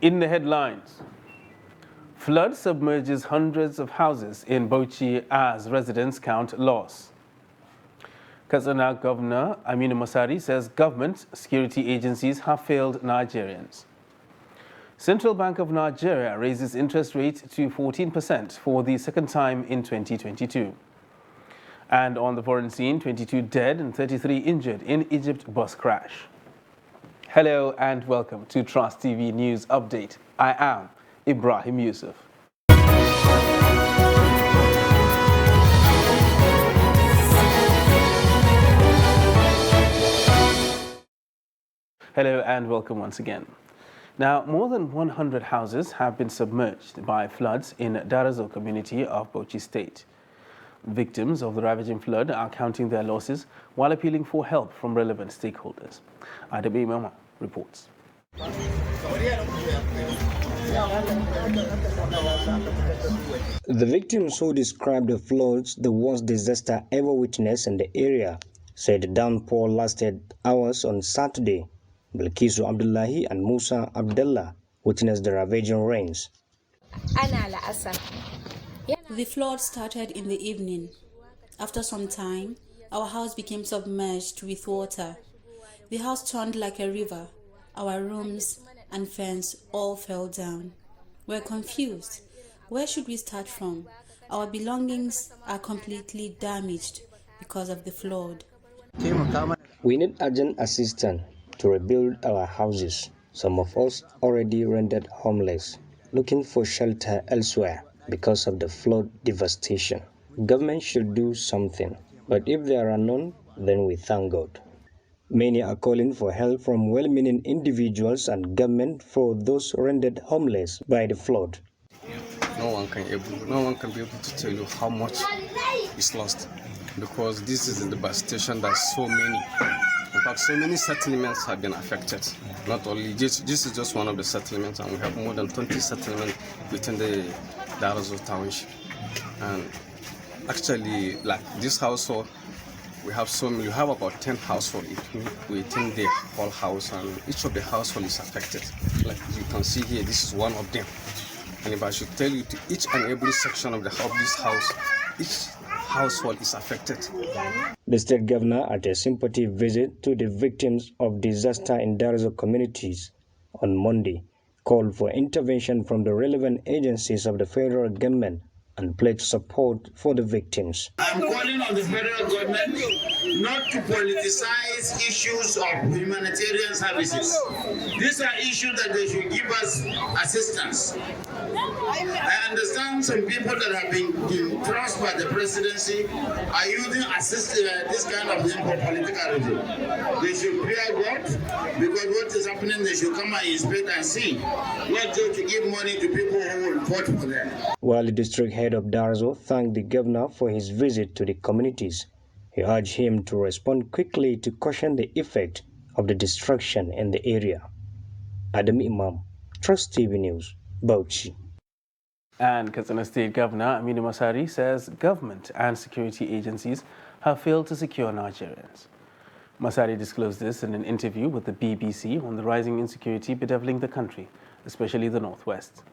In the headlines, flood submerges hundreds of houses in Bauchi as residents count loss. Katsina Governor Amino Masari says government security agencies have failed Nigerians. Central Bank of Nigeria raises interest rate to 14% for the second time in 2022. And on the foreign scene, 22 dead and 33 injured in Egypt bus crash. Hello and welcome to Trust TV News Update. I am Ibrahim Yusuf. Hello and welcome once again. Now, more than 100 houses have been submerged by floods in Darazo community of Bauchi State. Victims of the ravaging flood are counting their losses while appealing for help from relevant stakeholders. Adabi Mama reports. The victims who described the floods the worst disaster ever witnessed in the area said the downpour lasted hours on Saturday. Bilkisu Abdullahi and Musa Abdullah witnessed the ravaging rains. The flood started in the evening. After some time, our house became submerged with water. The house turned like a river. Our rooms and fence all fell down. We're confused. Where should we start from? Our belongings are completely damaged because of the flood. We need urgent assistance to rebuild our houses. Some of us already rendered homeless, looking for shelter elsewhere because of the flood devastation. Government should do something, but if there are none, then we thank God. Many are calling for help from well-meaning individuals and government for those rendered homeless by the flood. No one can be able to tell you how much is lost, because this is a devastation that so many. In fact, so many settlements have been affected. Not only this is just one of the settlements, and we have more than 20 settlements within the Darazo township. And actually, like this household, we have about 10 households within the whole house, and each of the household is affected. Like you can see here, this is one of them. And if I should tell you to each and every section of this house, each household is affected. The state governor, at a sympathy visit to the victims of disaster in Darazo communities on Monday, called for intervention from the relevant agencies of the federal government and pledged support for the victims. I'm calling on the federal government not to politicize issues of humanitarian services. These are issues that they should give us assistance. I understand some people that have been trusted by the presidency are using this kind of thing for political reasons. They should fear God, because what is happening, they should come and inspect and see, not just to give money to people who will vote for them. While the district head of Darazo thanked the governor for his visit to the communities, he urged him to respond quickly to caution the effect of the destruction in the area. Adam Imam, Trust TV News, Bauchi. And Katsina State Governor Amino Masari says government and security agencies have failed to secure Nigerians. Masari disclosed this in an interview with the BBC on the rising insecurity bedeviling the country, especially the Northwest.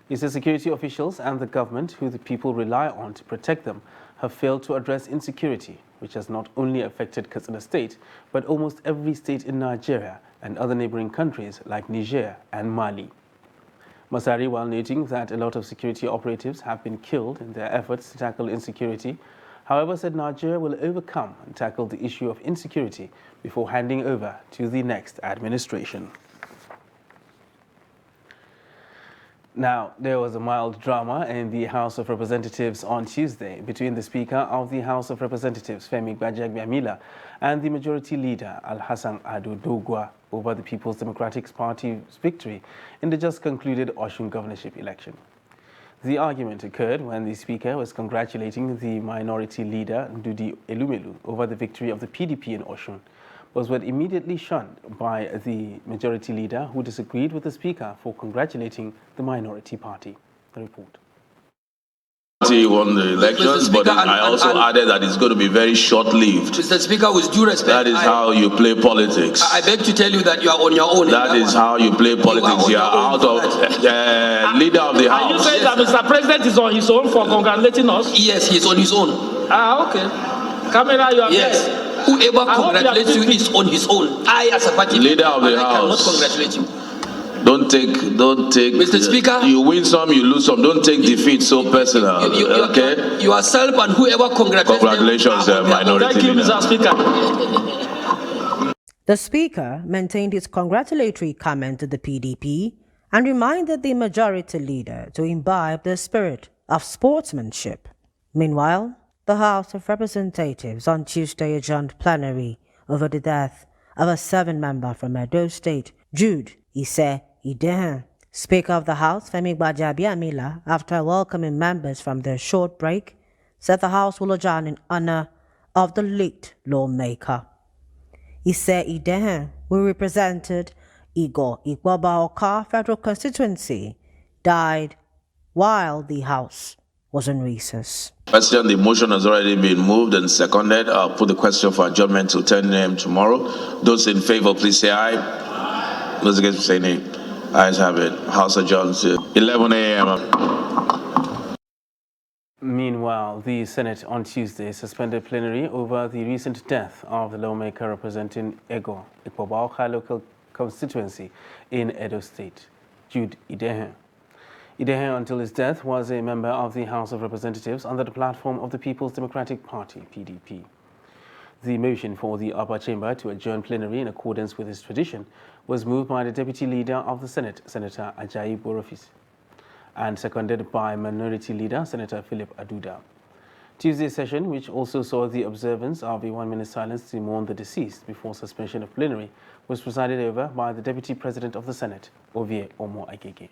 He says security officials and the government, who the people rely on to protect them, have failed to address insecurity, which has not only affected Katsina State, but almost every state in Nigeria and other neighboring countries like Niger and Mali. Masari, while noting that a lot of security operatives have been killed in their efforts to tackle insecurity, however, said Nigeria will overcome and tackle the issue of insecurity before handing over to the next administration. Now, there was a mild drama in the House of Representatives on Tuesday between the Speaker of the House of Representatives, Femi Gbajagbiamila, and the Majority Leader, Al-Hassan Ado Dogwa, over the People's Democratic Party's victory in the just concluded Osun governorship election. The argument occurred when the Speaker was congratulating the Minority Leader, Ndudi Elumelu, over the victory of the PDP in Osun, was immediately shunned by the Majority Leader, who disagreed with the Speaker for congratulating the Minority Party. The report. party won the elections, but I also added that it's going to be very short-lived. Mr. Speaker, with due respect, that is how you play politics. I beg to tell you that you are on your own. That is how you play politics. You are out of leader of the House. Are you saying that Mr. President is on his own for congratulating us? Yes, he is on his own. Okay. Camera, you are yes. there. Whoever congratulates you is on his own. I, as a party leader of the House, House, cannot congratulate you. Don't take. Mr. Speaker, you win some, you lose some. Don't take defeat so personal. Okay. Yourself and whoever congratulations, minority Thank you, leader. Mr. Speaker. The Speaker maintained his congratulatory comment to the PDP and reminded the majority leader to imbibe the spirit of sportsmanship. Meanwhile, the House of Representatives on Tuesday adjourned plenary over the death of a 7-member from Edo State, Jude Ise Idehan. Speaker of the House, Femi Gbajabiamila, after welcoming members from their short break, said the House will adjourn in honor of the late lawmaker. Ise Idehan, who represented Igor Igboba Federal Constituency, died while the House was in recess. Question, the motion has already been moved and seconded. I'll put the question for adjournment to 10 a.m. tomorrow. Those in favor, please say aye. Those against, say nay. Ayes have it. House adjourns to 11 a.m. Meanwhile, the Senate on Tuesday suspended plenary over the recent death of the lawmaker representing Ego Ikpoba local constituency in Edo State, Jude Idehan. Idehan, until his death, was a member of the House of Representatives under the platform of the People's Democratic Party, PDP. The motion for the upper chamber to adjourn plenary in accordance with its tradition was moved by the Deputy Leader of the Senate, Senator Ajayi Borofis, and seconded by Minority Leader, Senator Philip Aduda. Tuesday's session, which also saw the observance of a 1-minute silence to mourn the deceased before suspension of plenary, was presided over by the Deputy President of the Senate, Ovie Omo Agege.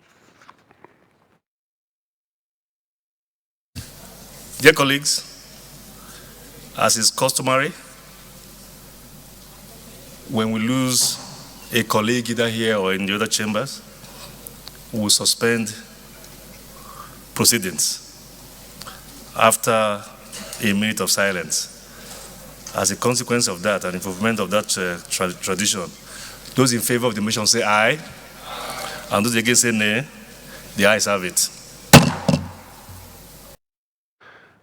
Dear colleagues, as is customary, when we lose a colleague either here or in the other chambers, we will suspend proceedings after a minute of silence. As a consequence of that and improvement of that tradition, those in favor of the motion say aye, and those against say nay. The ayes have it.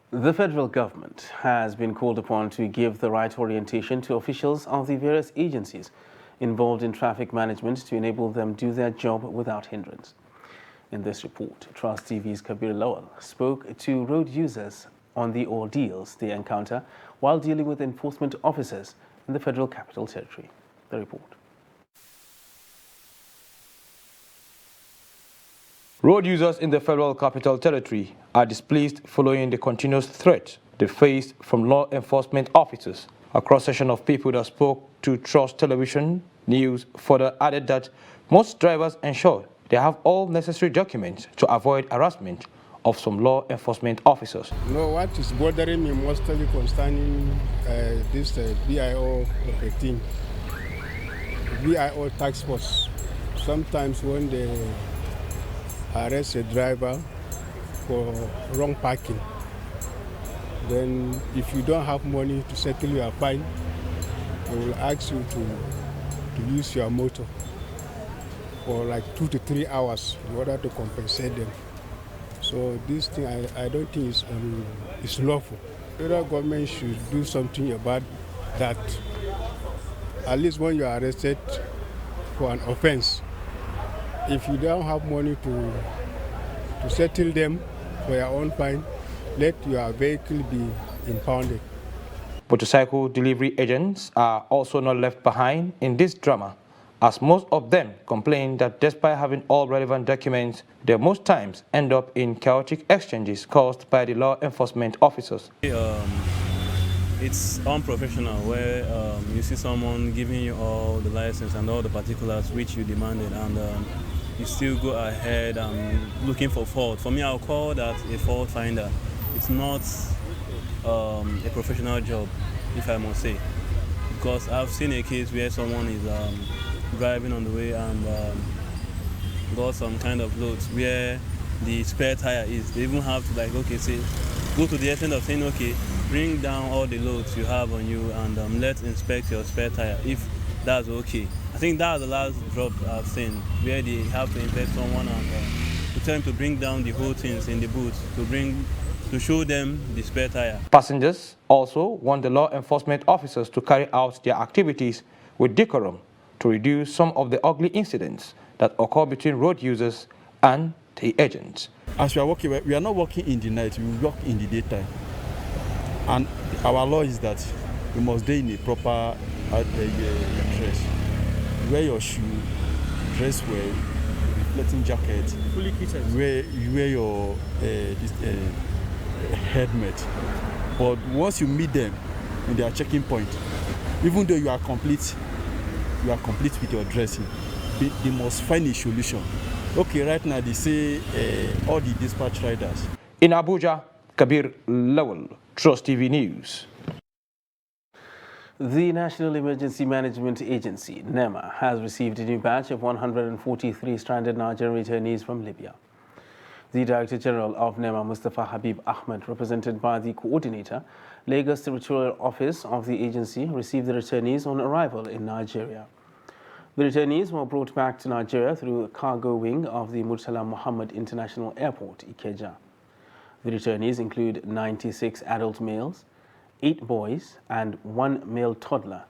The federal government has been called upon to give the right orientation to officials of the various agencies involved in traffic management to enable them do their job without hindrance. In this report, Trust TV's Kabir Lawal spoke to road users on the ordeals they encounter while dealing with enforcement officers in the Federal Capital Territory. The report. Road users in the Federal Capital Territory are displeased following the continuous threat they faced from law enforcement officers. A cross-section of people that spoke to Trust Television News further added that most drivers ensure they have all necessary documents to avoid harassment of some law enforcement officers. No, what is bothering me mostly concerning this BIO 15, BIO task force. Sometimes when they arrest a driver for wrong parking, then if you don't have money to settle your fine, they will ask you to use your motor for like 2 to 3 hours in order to compensate them. So this thing I don't think is lawful. The federal government should do something about that. At least when you are arrested for an offense, if you don't have money to settle them for your own fine, let your vehicle be impounded. Motorcycle delivery agents are also not left behind in this drama, as most of them complain that despite having all relevant documents, they most times end up in chaotic exchanges caused by the law enforcement officers. It's unprofessional where you see someone giving you all the license and all the particulars which you demanded, and you still go ahead and looking for fault. For me, I'll call that a fault finder. It's not a professional job, if I must say, because I've seen a case where someone is driving on the way and got some kind of loads where the spare tire is. They even have to go to the extent of saying, okay, bring down all the loads you have on you and let's inspect your spare tire if that's okay. I think that's the last drop I've seen where they have to inspect someone and to tell them to bring down the whole things in the boot to show them the spare tire. Passengers also want the law enforcement officers to carry out their activities with decorum to reduce some of the ugly incidents that occur between road users and the agents. As we are working, we are not working in the night, we work in the daytime. And our law is that you must be in a proper dress. Wear your shoe, dress well, reflecting jacket, fully kitted. You wear your helmet. But once you meet them in their checking point, even though you are complete with your dressing, they must find a solution. Okay, right now they say all the dispatch riders. In Abuja, Kabir Lawal, Trust TV News. The National Emergency Management Agency, NEMA, has received a new batch of 143 stranded Nigerian returnees from Libya. The Director General of NEMA, Mustafa Habib Ahmed, represented by the Coordinator, Lagos Territorial Office of the agency, received the returnees on arrival in Nigeria. The returnees were brought back to Nigeria through the cargo wing of the Murtala Muhammad International Airport, Ikeja. The returnees include 96 adult males, 8 boys and 1 male toddler,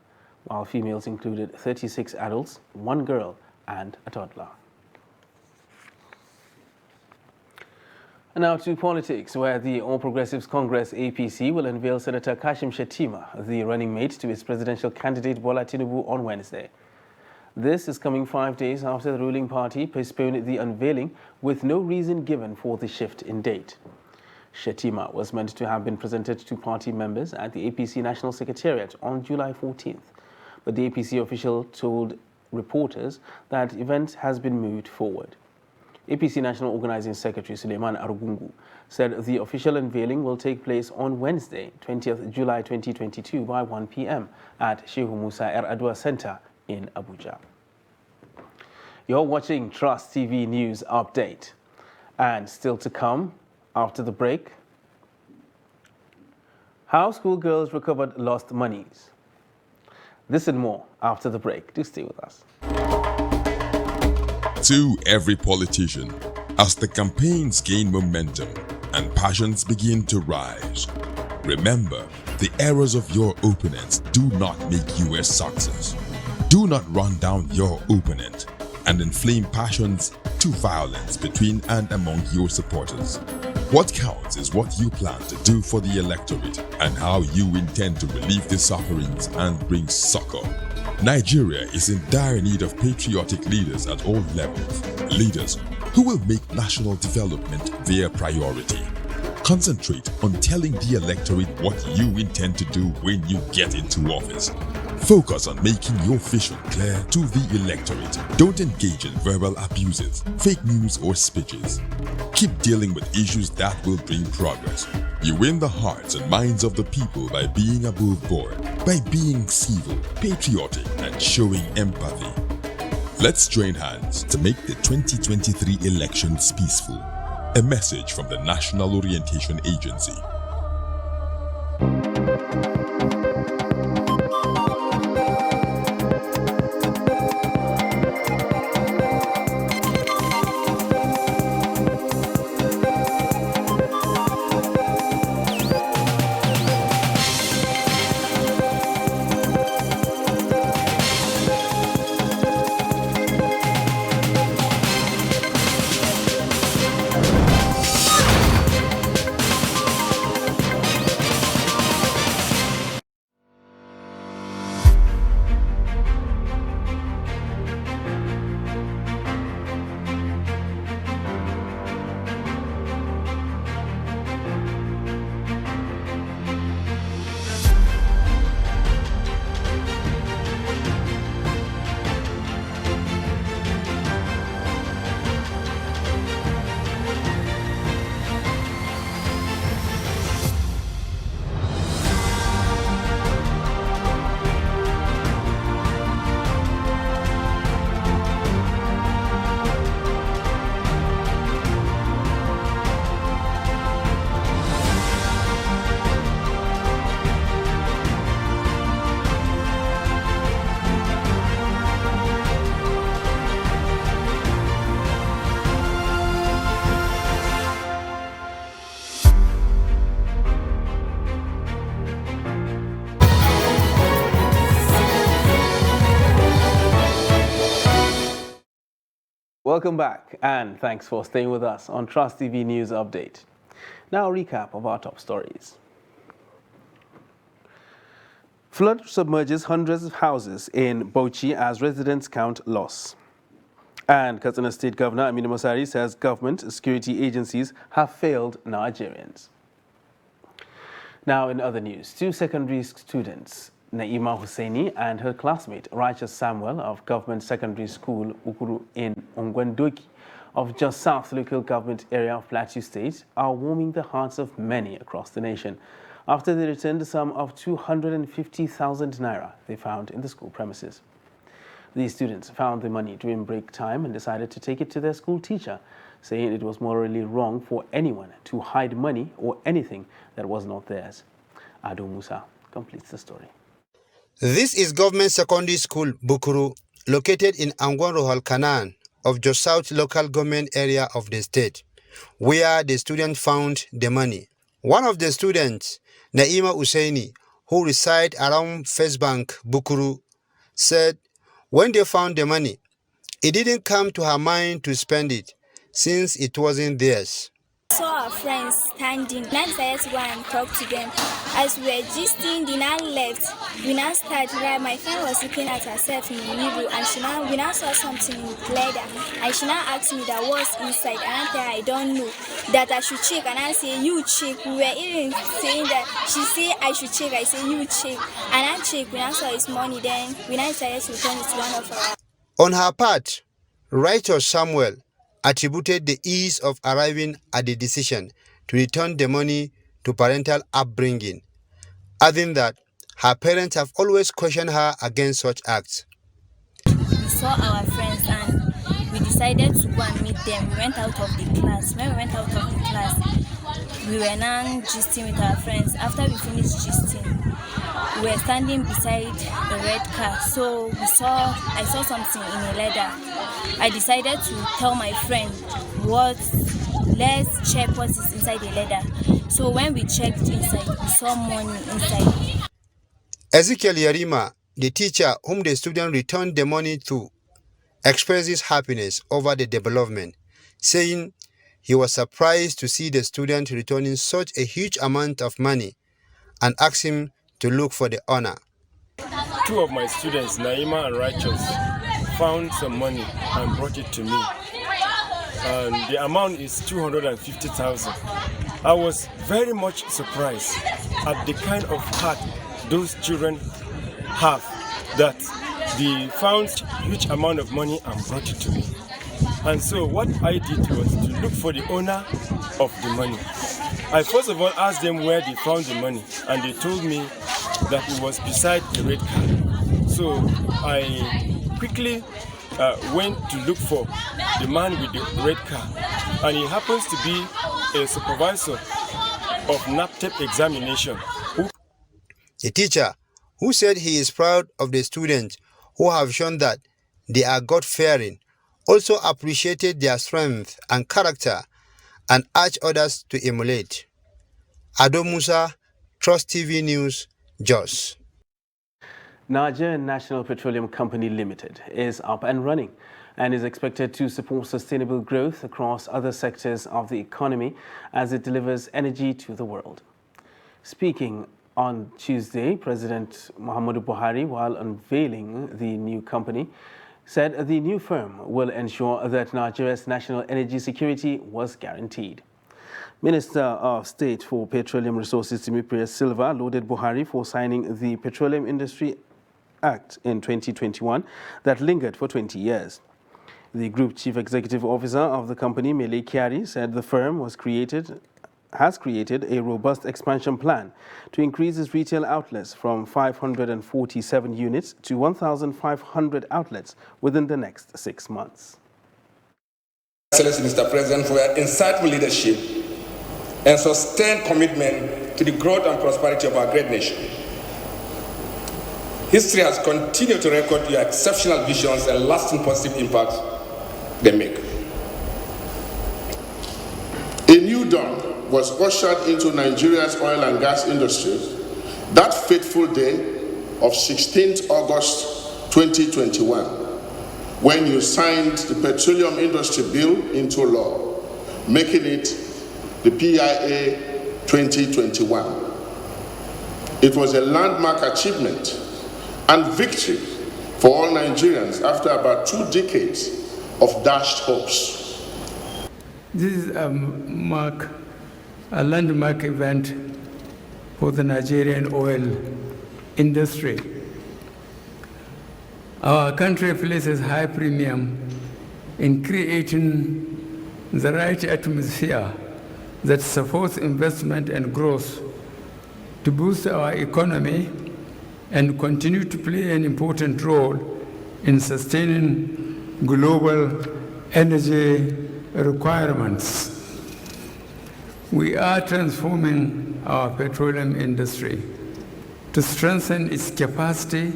while females included 36 adults, 1 girl and a toddler. And now to politics, where the All Progressives Congress APC will unveil Senator Kashim Shettima, the running mate to its presidential candidate Bola Tinubu, on Wednesday. This is coming 5 days after the ruling party postponed the unveiling with no reason given for the shift in date. Shettima was meant to have been presented to party members at the APC National Secretariat on July 14th, but the APC official told reporters that event has been moved forward. APC National Organizing Secretary Suleiman Arugungu said the official unveiling will take place on Wednesday, 20th July 2022 by 1 p.m. at Shehu Musa Adwa Center in Abuja. You're watching Trust TV News Update. And still to come after the break, how schoolgirls recovered lost monies. This and more after the break. Do stay with us. To every politician, as the campaigns gain momentum and passions begin to rise, remember, the errors of your opponents do not make you a success. Do not run down your opponent and inflame passions to violence between and among your supporters. What counts is what you plan to do for the electorate and how you intend to relieve the sufferings and bring succor. Nigeria is in dire need of patriotic leaders at all levels, leaders who will make national development their priority. Concentrate on telling the electorate what you intend to do when you get into office. Focus on making your vision clear to the electorate. Don't engage in verbal abuses, fake news or speeches. Keep dealing with issues that will bring progress. You win the hearts and minds of the people by being above board, by being civil, patriotic and showing empathy. Let's join hands to make the 2023 elections peaceful. A message from the National Orientation Agency. Welcome back, and thanks for staying with us on Trust TV News Update. Now, a recap of our top stories. Flood submerges hundreds of houses in Bauchi as residents count loss. And Katsina State Governor Amino Masari says government security agencies have failed Nigerians. Now, in other news, two secondary students, Naima Hussaini and her classmate Righteous Samuel of Government Secondary School Ukuru in Ongwendoki of Just South Local Government Area of Plateau State, are warming the hearts of many across the nation after they returned the sum of 250,000 naira they found in the school premises. These students found the money during break time and decided to take it to their school teacher, saying it was morally wrong for anyone to hide money or anything that was not theirs. Ado Musa completes the story. This is Government Secondary School Bukuru, located in Angwan Kanan of Jos South Local Government Area of the state, where the student found the money. One of the students, Naima Hussaini, who reside around First Bank Bukuru, said when they found the money, it didn't come to her mind to spend it since it wasn't theirs. I saw our friends standing. I decided to go and talk to them. As we were gisting, the man left. We now started, right? My friend was looking at herself in the mirror, and we now saw something with leather. And she now asked me that what's inside, and I said I don't know. That I should check, and I say you check. We were even saying that she said I should check. I say you check, and I checked. We now saw his money. Then we now decided to return it to one of our. On her part, Righteous Samuel attributed the ease of arriving at the decision to return the money to parental upbringing, adding that her parents have always questioned her against such acts. We saw our friends and we decided to go and meet them. We went out of the class. When we went out of the class, we were now gisting with our friends. After we finished gisting, we were standing beside the red car. So I saw something in a leather. I decided to tell my friend, let's check what is inside the leather. So when we checked inside, we saw money inside. Ezekiel Yarima, the teacher whom the student returned the money to, expresses happiness over the development, saying he was surprised to see the student returning such a huge amount of money and asked him to look for the owner. Two of my students, Naima and Righteous, found some money and brought it to me. And the amount is 250,000. I was very much surprised at the kind of heart those children have, that they found a huge amount of money and brought it to me. And so what I did was to look for the owner of the money. I first of all asked them where they found the money, and they told me that it was beside the red car. So I quickly went to look for the man with the red car, and he happens to be a supervisor of NAPTEP examination. The teacher, who said he is proud of the students who have shown that they are God-fearing, also appreciated their strength and character and urged others to emulate. Ado Musa, Trust TV News, Jos. Nigerian National Petroleum Company Limited is up and running and is expected to support sustainable growth across other sectors of the economy as it delivers energy to the world. Speaking on Tuesday, President Muhammadu Buhari, while unveiling the new company, said the new firm will ensure that Nigeria's national energy security was guaranteed. Minister of State for Petroleum Resources Timi Silva lauded Buhari for signing the Petroleum Industry Act in 2021 that lingered for 20 years. The Group Chief Executive Officer of the company, Mele Kyari, said the firm has created a robust expansion plan to increase its retail outlets from 547 units to 1,500 outlets within the next 6 months. Excellency Mr. President, for your insightful leadership and sustained commitment to the growth and prosperity of our great nation. History has continued to record your exceptional visions and lasting positive impact they make. A new dawn was ushered into Nigeria's oil and gas industry that fateful day of 16th August 2021, when you signed the Petroleum Industry Bill into law, making it the PIA 2021. It was a landmark achievement and victory for all Nigerians after about 2 decades of dashed hopes. This is a landmark event for the Nigerian oil industry. Our country places high premium in creating the right atmosphere that supports investment and growth to boost our economy and continue to play an important role in sustaining global energy requirements. We are transforming our petroleum industry to strengthen its capacity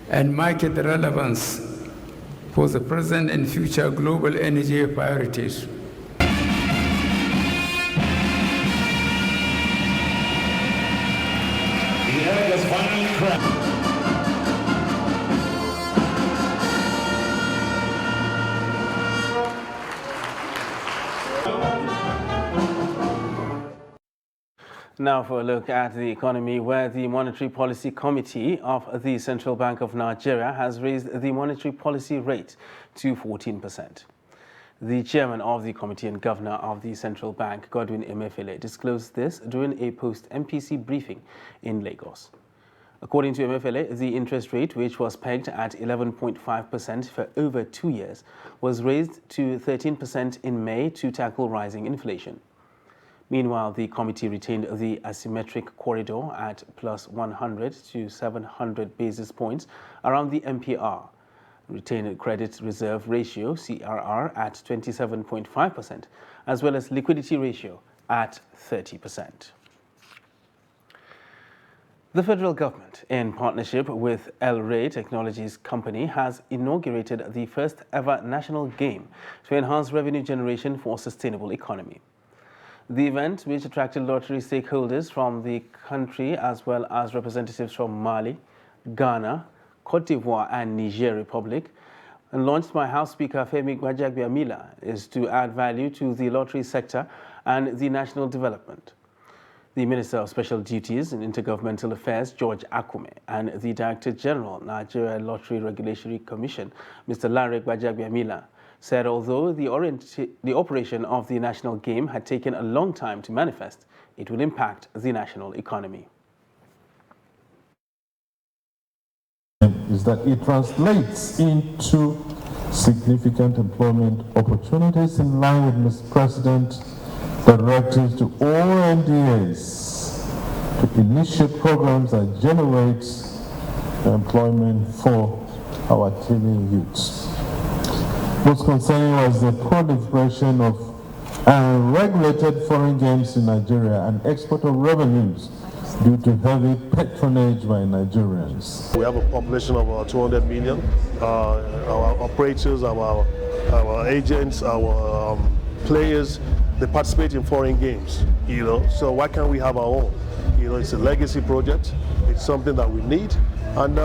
and market relevance for the present and future global energy priorities. Now for a look at the economy, where the Monetary Policy Committee of the Central Bank of Nigeria has raised the monetary policy rate to 14%. The chairman of the committee and governor of the central bank, Godwin Emefiele, disclosed this during a post-MPC briefing in Lagos. According to Emefiele, the interest rate, which was pegged at 11.5% for over 2 years, was raised to 13% in May to tackle rising inflation. Meanwhile, the committee retained the asymmetric corridor at plus 100 to 700 basis points around the MPR, retained credit reserve ratio, CRR, at 27.5%, as well as liquidity ratio at 30%. The federal government, in partnership with El Rey Technologies Company, has inaugurated the first ever national game to enhance revenue generation for a sustainable economy. The event, which attracted lottery stakeholders from the country as well as representatives from Mali, Ghana, Cote d'Ivoire and Niger Republic, and launched by House Speaker Femi Gbajabiamila, is to add value to the lottery sector and the national development. The Minister of Special Duties and Intergovernmental Affairs, George Akume, and the Director General, Nigeria Lottery Regulatory Commission, Mr. Lanre Gbajabiamila, said although the operation of the national game had taken a long time to manifest, it will impact the national economy. Is that it translates into significant employment opportunities in line with Mr. President's directives to all NDAs to initiate programs that generate employment for our teeming youths. Most concerning was the proliferation of unregulated foreign games in Nigeria and export of revenues due to heavy patronage by Nigerians. We have a population of about 200 million. Our operators, our agents, our players, they participate in foreign games, so why can't we have our own? It's a legacy project. It's something that we need, and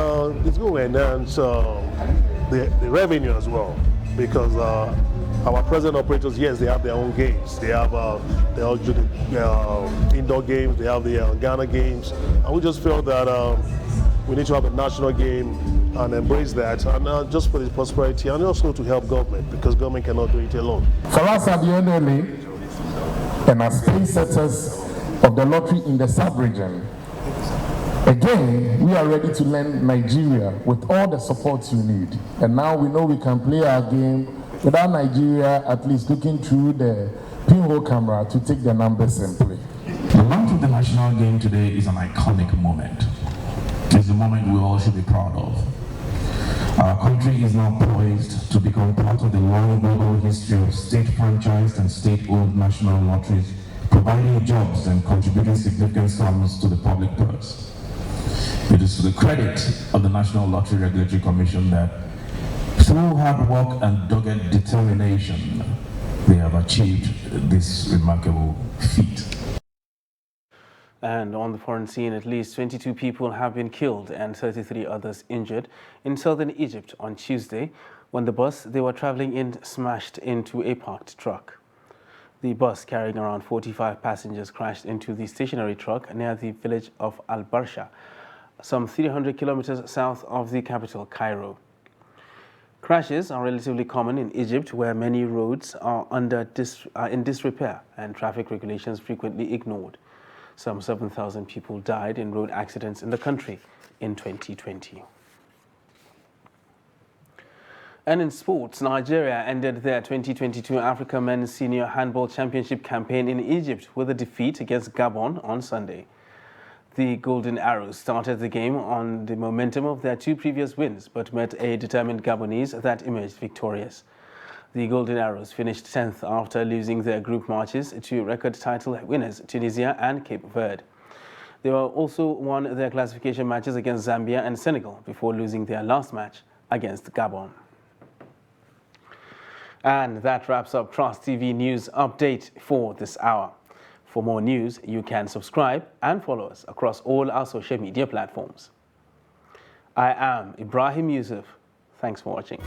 it's going to enhance the revenue as well. Because our present operators, yes, they have their own games. They have the indoor games, they have the Ghana games, and we just feel that we need to have a national game and embrace that, and just for the prosperity and also to help government, because government cannot do it alone. For us at the NLA and as pace setters of the lottery in the sub-region, again, we are ready to lend Nigeria with all the support you need. And now we know we can play our game without Nigeria at least looking through the pinhole camera to take the numbers and play. The launch of the national game today is an iconic moment. It's a moment we all should be proud of. Our country is now poised to become part of the long global history of state-franchised and state-owned national lotteries, providing jobs and contributing significant sums to the public purse. It is to the credit of the National Lottery Regulatory Commission that through hard work and dogged determination, they have achieved this remarkable feat. And on the foreign scene, at least 22 people have been killed and 33 others injured in southern Egypt on Tuesday when the bus they were traveling in smashed into a parked truck. The bus carrying around 45 passengers crashed into the stationary truck near the village of Al-Barsha, some 300 kilometers south of the capital, Cairo. Crashes are relatively common in Egypt, where many roads are in disrepair and traffic regulations frequently ignored. Some 7,000 people died in road accidents in the country in 2020. And in sports, Nigeria ended their 2022 Africa Men's Senior Handball Championship campaign in Egypt with a defeat against Gabon on Sunday. The Golden Arrows started the game on the momentum of their two previous wins, but met a determined Gabonese that emerged victorious. The Golden Arrows finished 10th after losing their group matches to record title winners Tunisia and Cape Verde. They also won their classification matches against Zambia and Senegal before losing their last match against Gabon. And that wraps up Trust TV News Update for this hour. For more news, you can subscribe and follow us across all our social media platforms. I am Ibrahim Yusuf. Thanks for watching.